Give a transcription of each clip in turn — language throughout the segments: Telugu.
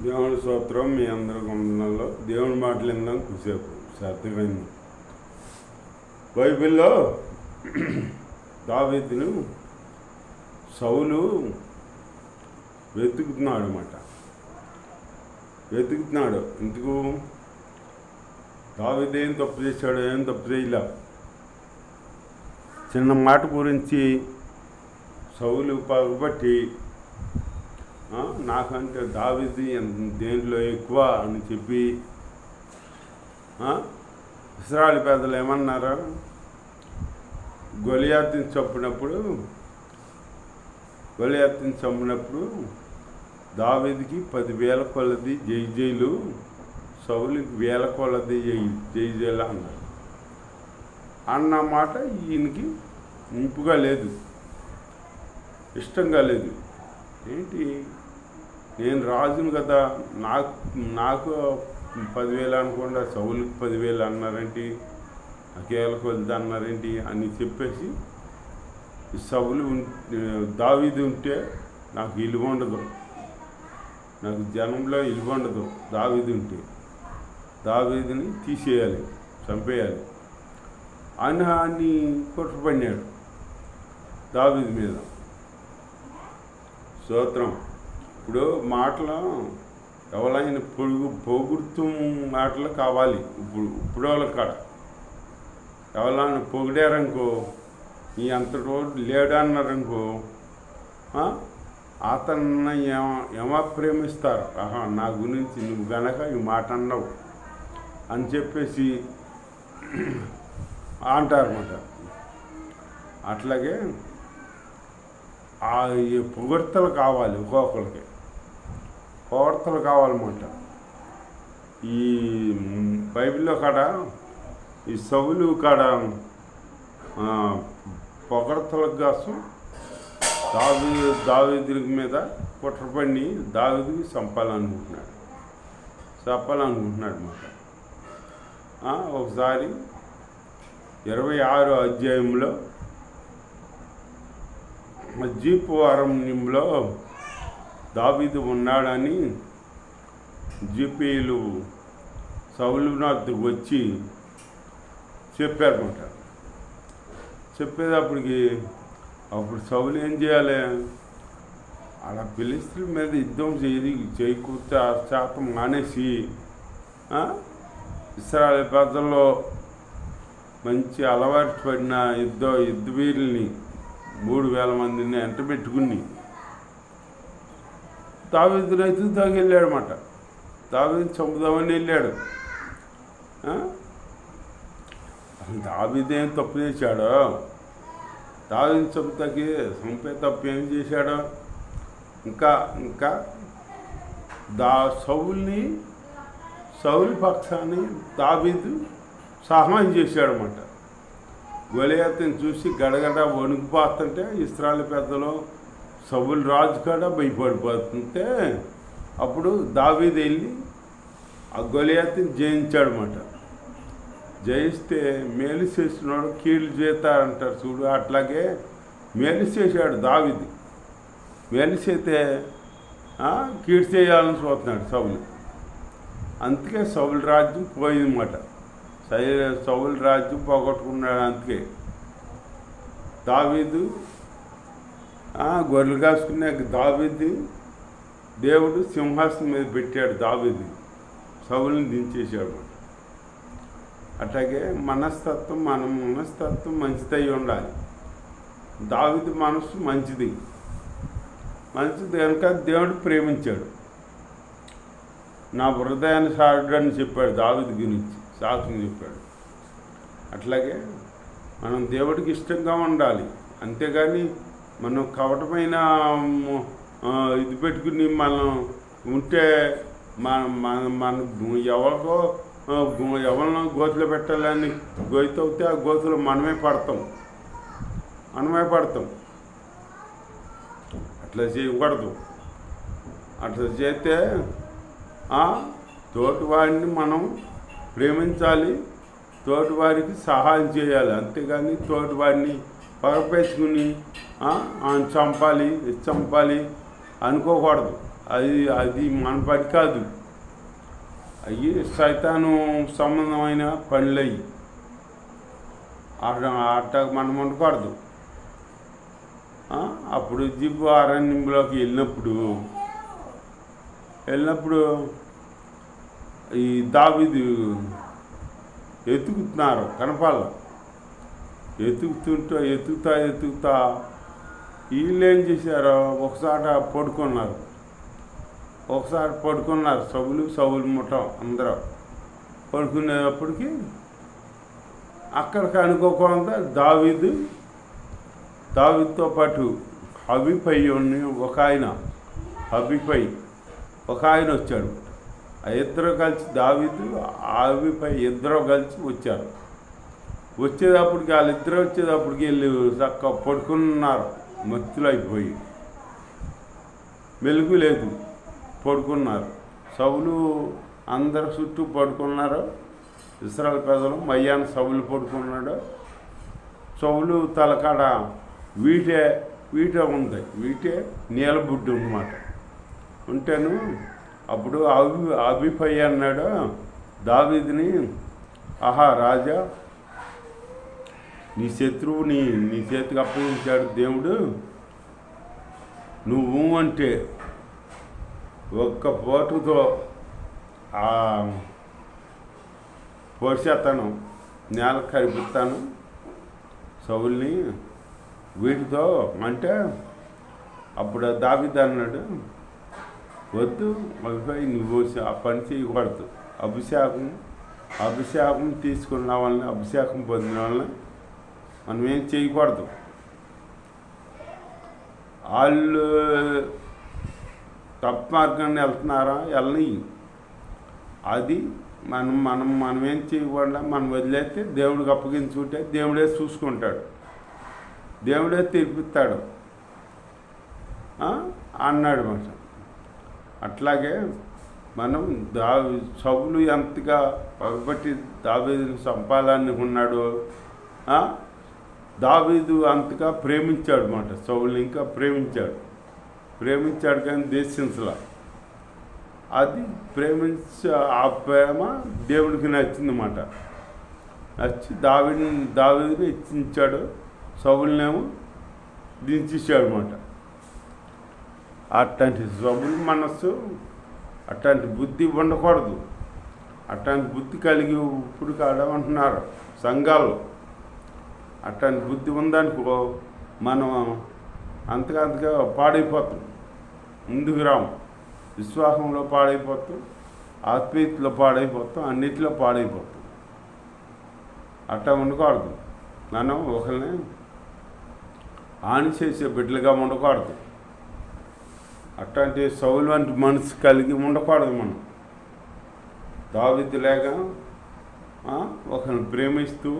దేవుని స్తోత్రం. మీ అందరి గమనంలో దేవుని మాటలు విందాం కొద్దిసేపు శ్రద్ధగా. బైబిల్లో దావీదును సౌలు వెతుకుతున్నాడు అన్నమాట. ఎందుకు దావీదు ఏం తప్పు చేశాడు, ఏం తప్పు చేయలే. చిన్న మాట గురించి సౌలు పగబట్టి నాకంటే దావీదు దేంట్లో ఎక్కువ అని చెప్పి ఇశ్రాయేలు పెద్దలు ఏమన్నారా, గొలియాతుని చంపినప్పుడు దావీదుకి 10,000 కొలది జైలు, సౌలుకి 1,000 కొలది జైలు అన్నారు. అన్న మాట ఈయనకి ఇంపుగా లేదు, ఇష్టంగా లేదు. ఏంటి, నేను రాజును కదా, నాకు 10,000 అనకుండా సౌలుకి 10,000 అన్నారేంటి, 1,000 కొలది అన్నారేంటి అని చెప్పేసి దావీదు ఉంటే నాకు విలువ ఉండదు, నాకు జనంలో విలువ ఉండదు. దావీదు దావీదుని తీసేయాలి, చంపేయాలి అని కుట్రపడినాడు దావీదు మీద. స్తోత్రం. ఇప్పుడు మాటలు ఎవరైనా పొగుడుతూ మాటలు కావాలి. ఇప్పుడు వాళ్ళ కాడ ఎవరైనా పొగిడారనుకో, ఈ అంత రోజు లేడన్నారనుకో, అతన్ని ఏమో ప్రేమిస్తారు. నా గురించి నువ్వు గనక ఈ మాట అన్నావు అని చెప్పేసి అంటారన్నమాట. అట్లాగే ఈ పొగడ్తలు కావాలి, ఒక్కొక్కరికి పొగడ్తలు కావాలన్నమాట. ఈ బైబిల్లో కాడ ఈ సౌలు కాడ పొగడ్తల కోసం దావీదు మీద కుట్రపడి దావీదుకి చంపాలనుకుంటున్నాడు అన్నమాట. ఒకసారి 26వ అధ్యాయంలో జీపు అరణ్యంలో దావీదు ఉన్నాడని జీపీలు సౌలునాథ్ వచ్చి చెప్పారన్నమాట. చెప్పేటప్పటికి అప్పుడు సౌలు ఏం చేయాలి, అలా ఫిలిష్తీయుల మీద యుద్ధం చేయకూర్చా శాతం మానేసి ఇశ్రాయేలు పెద్దల్లో మంచి అలవాటు పడిన యుద్ధ వీరుల్ని 3,000 మందిని ఎంట పెట్టుకుని దావీదు రైతు వెళ్ళాడనమాట. దావీదు చంపుదామని వెళ్ళాడు. దావీదు ఏం తప్పు చేశాడో, దావీదు చంపే తప్పు ఏం చేశాడో, ఇంకా సౌలు పక్షాన్ని దావీదు సహాయం చేశాడనమాట. గొలియాతుని చూసి గడగడ వణికిపోతుంటే ఇశ్రాయేలు పెద్దలు సౌలు రాజు కూడా భయపడిపోతుంటే అప్పుడు దావీదు వెళ్ళి ఆ గొలియాతుని జయించాడనమాట. జయిస్తే మేలు చేసినాడు కీళ్ళు చేస్తారంటారు చూడు, అట్లాగే మేలు చేశాడు దావీదు. మేలు చేస్తే కీడు చేయాలని చూస్తున్నాడు సౌలు. అందుకే సౌలు రాజ్యం పోయిందన్నమాట. సౌలు రాజ్యం పోగొట్టుకున్నాడు. అందుకే దావీదు గొర్రెలు కాసుకునే దావీదు దేవుడు సింహాసనం మీద పెట్టాడు. దావీదు సౌలుని దించేశాడు. అట్లాగే మన మనస్తత్వం మంచిదై ఉండాలి. దావీదు మనసు మంచిది కనుక దేవుడు ప్రేమించాడు. నా హృదయాన్ని సాడని చెప్పాడు దావీదు గురించి, సాక్ష్యం చెప్పాడు. అట్లాగే మనం దేవుడికి ఇష్టంగా ఉండాలి. అంతేగాని మనం కవటమైన ఇది పెట్టుకుని మనం ఉంటే మన ఎవరినో గోతులో పెట్టాలని గోతి అవుతే ఆ గోతులో మనమే పడతాం. అట్లా చేయకూడదు. అట్లా చేస్తే తోటివాడిని మనం ప్రేమించాలి, తోటివారికి సహాయం చేయాలి. అంతేగాని తోటివాడిని పగపేసుకుని చంపాలి అనుకోకూడదు. అది అది మన పని కాదు. అవి సైతాను సంబంధమైన పనులు అయ్యి అట్ట మనం ఉండకూడదు. అప్పుడు జిబ్బు అరణ్యంలోకి వెళ్ళినప్పుడు ఈ దావీదు ఎతుకుతున్నారు కనపాల. ఎతుకుతా వీళ్ళు ఏం చేశారో ఒకసారి పడుకున్నారు సౌలు ముఠ అందరూ పడుకునేటప్పటికి అక్కడికి అనుకోకుండా దావీదుతో పాటు హబీపై ఒక ఆయన వచ్చాడు. ఆ ఇద్దరు కలిసి దావీదు హబీపై ఇద్దరు కలిసి వచ్చారు. వాళ్ళిద్దరు వచ్చేటప్పటికి వెళ్ళి చక్కగా పడుకున్నారు. మత్తులు అయిపోయి మెలుగు లేదు, పడుకున్నారు. సౌలు అందరు చుట్టూ పడుకున్నారు. ఇశ్రాయేలు ప్రజలు మయ్యాన సౌలు పడుకున్నాడు. సౌలు తలకాడ వీటే ఉంది. నీలబుడ్డి అన్నమాట. ఉంటేను అప్పుడు అబీపై అన్నాడు దావీదుని, ఆహా రాజా, నీ శత్రువు నీ చేతికి అప్పగించాడు దేవుడు. నువ్వు అంటే ఒక్క పోటుతో పొడిచేస్తాను, నేల కరిపిస్తాను సౌల్ని వీటితో అంటే. అప్పుడు దావీదు అన్నాడు, వద్దు అభిపై నువ్వు ఆ పని చేయకూడదు. అభిషేకం తీసుకున్న వాళ్ళని, అభిషేకం పొందిన వాళ్ళని మనం ఏం చేయకూడదు. వాళ్ళు తప్పు మార్గాన్ని వెళ్తున్నారా, వెళ్ళని. అది మనం ఏం చేయకూడదు. మనం వదిలేస్తే దేవుడికి అప్పగించుకుంటే దేవుడే చూసుకుంటాడు, దేవుడే తీర్పిస్తాడు అన్నాడు మాట. అట్లాగే మనం సౌలు ఎంతగా పగబట్టి దావీదుని చంపాలనుకున్నాడు, దావీదు అంతగా ప్రేమించాడు మాట. సౌలుని ఇంకా ప్రేమించాడు కానీ దేశించలా. అది ఆ ప్రేమ దేవుడికి నచ్చిందన్నమాట. నచ్చి దావీదుని ఇచ్చించాడు, సౌలునేమో దించేశాడు అన్నమాట. అట్లాంటి సౌలు మనస్సు, అట్లాంటి బుద్ధి ఉండకూడదు. అట్లాంటి బుద్ధి కలిగి ఇప్పుడు కాడమంటున్నారు సంఘాలు. అట్లాంటి బుద్ధి ఉందనుకో మనం అంతగా పాడైపోతాం. ముందుకు రాము. విశ్వాసంలో పాడైపోతాం, ఆత్మీయతలో పాడైపోతాం, అన్నిటిలో పాడైపోతాం. అట్లా ఉండకూడదు. మనం ఒకరిని హాని చేసే బిడ్డలుగా ఉండకూడదు. అట్లాంటి సౌలు వంటి మనసు కలిగి ఉండకూడదు. మనం దావీదు లేక ఒకరిని ప్రేమిస్తూ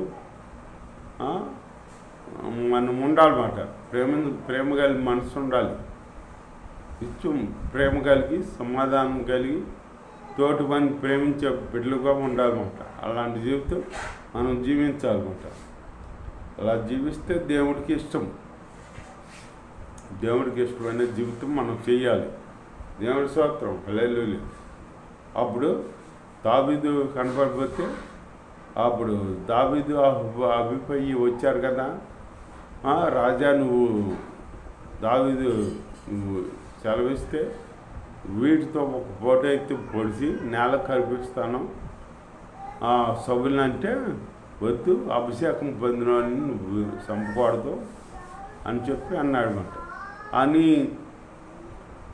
మనం ఉండాలన్నమాట. ప్రేమ కలిగి మనసు ఉండాలి. ప్రేమ కలిగి, సమాధానం కలిగి, తోటి పని ప్రేమించే బిడ్డలుగా ఉండాలన్నమాట. అలాంటి జీవితం మనం జీవించాలన్నమాట. అలా జీవిస్తే దేవుడికి ఇష్టమైన జీవితం మనం చేయాలి. దేవుడి స్తోత్రం, హల్లెలూయా. అప్పుడు దావీదు కనపడిపోతే అప్పుడు దావీదు అబీపై వచ్చారు కదా, రాజా దావీదు నువ్వు సెలవిస్తే వీటితో ఒక పూట అయితే పొడిచి నేల కల్పిస్తాను సభ్యులని. అంటే వద్దు, అభిషేకం పొందిన వాళ్ళని నువ్వు చంపకూడదు అని చెప్పి అన్నాడు అన్నమాట. అని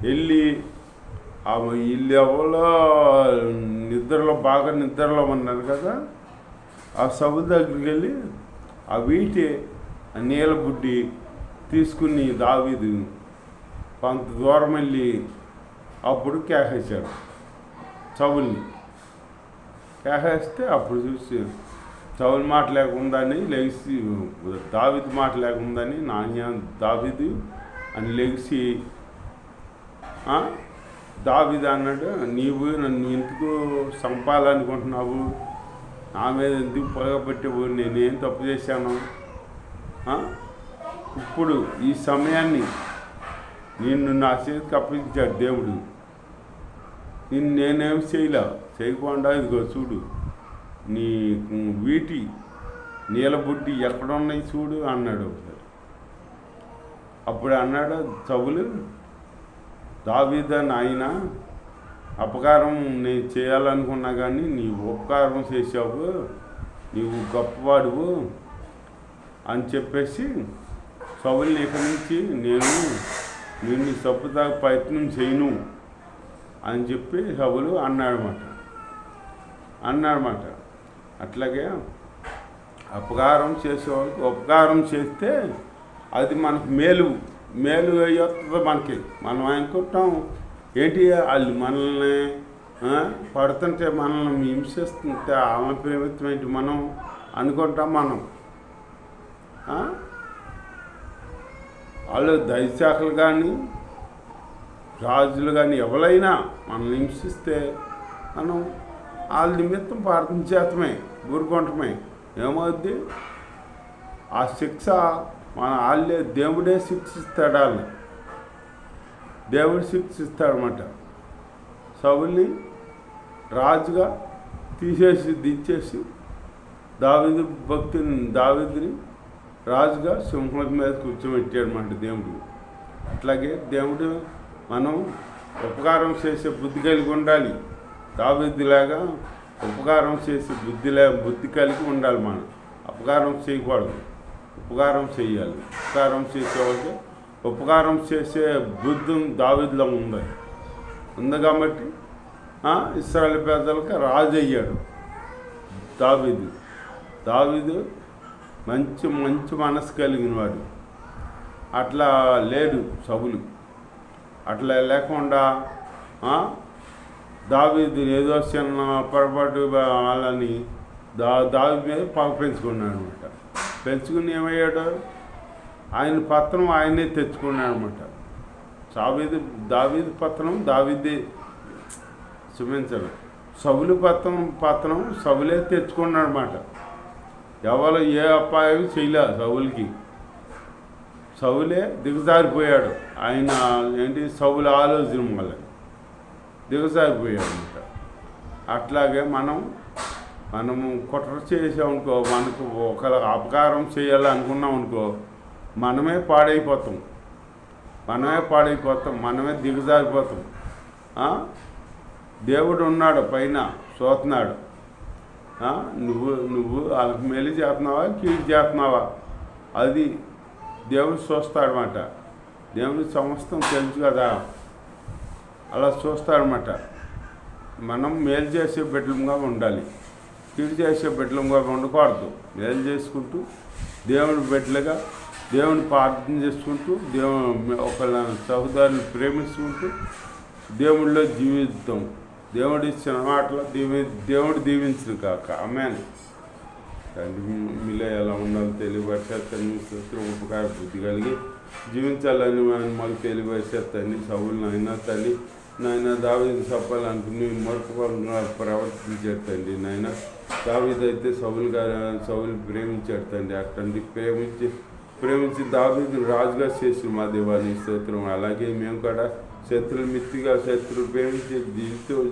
వెళ్ళి వీళ్ళు ఎవరో బాగా నిద్రలో ఉన్నారు కదా, ఆ సభ దగ్గరికి వెళ్ళి ఆ నీలబుడ్డి తీసుకుని దావీదు కొంత దూరం వెళ్ళి అప్పుడు కేకేశాడు సౌలుని. కేకేస్తే అప్పుడు చూసి సౌలు మాట లేకుందని లెగిసి, దావీదు మాట లేకుందని దావీదు అని లెగిసి దావీదు అన్నాడు, నీవు నన్ను ఎందుకు చంపాలనుకుంటున్నావు, నా మీద ఎందుకు పగబట్టావు, నేనేం తప్పు చేశాను, ఇప్పుడు ఈ సమయాన్ని నిన్ను నా చేతికి అప్పగించాడు దేవుడు, నేనేం చేయలే, చేయకుండా ఇదిగో చూడు నీ వీటి నీలబుడ్డి ఎక్కడున్నాయి చూడు అన్నాడు ఒకసారి. అప్పుడు అన్నాడు సౌలు, దావీదు నాయన, అపకారం నేను చేయాలనుకున్నా కానీ నీవు ఉపకారం చేసావు, నీవు గొప్పవాడువు అని చెప్పేసి సౌలుని ఇక్కడి నుంచి నేను నిన్ను చంపుతా ప్రయత్నం చేయను అని చెప్పి సౌలు అన్నాడనమాట. అట్లాగే అపకారం చేసేవాళ్ళకి ఉపకారం చేస్తే అది మనకు మేలు అయ్యేస్తుంది. మనం అనుకుంటాం ఏంటి వాళ్ళు మనల్ని పడుతుంటే మనల్ని హింసిస్తుంటే వాళ్ళని ప్రేమిత్వం ఏంటి మనం అనుకుంటాం. వాళ్ళు దైశాఖలు కానీ రాజులు కానీ ఎవరైనా మనల్ని హింసిస్తే మనం వాళ్ళ నిమిత్తం ప్రార్థన చేతమే ఊరుకుంటమే ఏమవుద్ది, ఆ శిక్ష దేవుడే శిక్షిస్తాడు. వాళ్ళని దేవుడు శిక్షిస్తాడనమాట. సౌలుని రాజుగా దించేసి దావీదుని రాజుగా సింహం మీద కూర్చోబెట్టాడనమాట దేవుడు. అట్లాగే దేవుడు మనం ఉపకారం చేసే బుద్ధి కలిగి ఉండాలి. దావీదులాగా ఉపకారం చేసే బుద్ధి కలిగి ఉండాలి. మనం అపకారం చేయకూడదు, ఉపకారం చేయాలి. ఉపకారం చేసేవాళ్ళకి ఉపకారం చేసే బుద్ధి దావీదులో ఉంది కాబట్టి ఇశ్రాయేలు పెద్దలకి రాజు అయ్యాడు దావీదు మంచి మనసు కలిగిన వాడు. అట్లా లేడు సౌలు. అట్లా లేకుండా దావీదు ఏదో చిన్న పొరపాటు వాళ్ళని దావీదు మీద పగ పెంచుకున్నాడు అనమాట. పెంచుకుని ఏమయ్యాడు, ఆయన పత్రం ఆయనే తెచ్చుకున్నాడు అనమాట. దావీదు పత్రం దావీదే క్షమించాడు. సౌలు పత్రం సౌలే తెచ్చుకున్నాడు అనమాట. ఎవరు ఏ అపాయం చేయలే సౌలుకి. సౌలే దిగజారిపోయాడు. ఆయన సౌలు ఆలోచన వల్ల దిగజారిపోయాడు అనమాట. అట్లాగే మనము కుట్ర చేసామనుకో, మనకు ఒకళ్ళ అపకారం చేయాలనుకున్నాం అనుకో, మనమే పాడైపోతాం, మనమే దిగజారిపోతాం. దేవుడు ఉన్నాడు పైన చూస్తున్నాడు. నువ్వు వాళ్ళకి మేలు చేస్తున్నావా కీడు చేస్తున్నావా అది దేవుడు చూస్తాడనమాట. దేవుడు సమస్తం తెలుసు కదా, అలా చూస్తాడనమాట. మనం మేలు చేసే బిడ్డలుగా ఉండాలి, కీడు చేసే బిడ్డలుగా ఉండకూడదు. మేలు చేసుకుంటూ దేవుని బిడ్డలుగా దేవుని ప్రార్థన చేసుకుంటూ ఒకళ్ళ సహోదరుని ప్రేమించుకుంటూ దేవుడిలో జీవితం. దేవుడు ఇచ్చిన మాటలో దేవుడు దీవించిన కాక ఆమేన్. తండ్రి మీలో ఎలా ఉండాలో తెలియపరిచేస్తాను. సూత్రం ఉపకార బుద్ధి కలిగి జీవించాలని మాకు తెలియపరిచేస్తాను. సౌలు నాయన దావీదు చెప్పాలనుకుని మరొక ప్రవర్తించాడు తండ్రి. నాయన దావీదు అయితే సౌలు ప్రేమించాడు తండ్రి. అట్టండి ప్రేమించి దావీదు రాజుగా చేసిన మా దేవాన్ని స్తోత్రం. అలాగే మేము కూడా శత్రువులు మిత్తిగా ప్రేమించే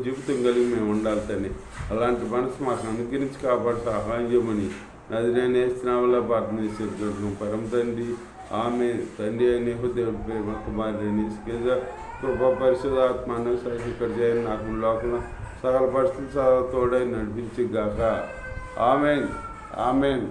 జీవితం కలిగి మేము ఉండాలి తండ్రి. అలాంటి మనసు మాకు అనుకరించి కాబట్టి సహాయం చేయమని నజరేయుడైన యేసు నామములో ప్రార్థన చేస్తున్నాం పరమ తండ్రి. ఆమె తండ్రి అయిన దేవుడి ప్రేమ కుమారుని కృపా పరిశుద్ధాత్మ ఇక్కడ చేయని నాకు లోకంలో సకల పరిస్థితులు తోడై నడిపించి గాక ఆమెన్.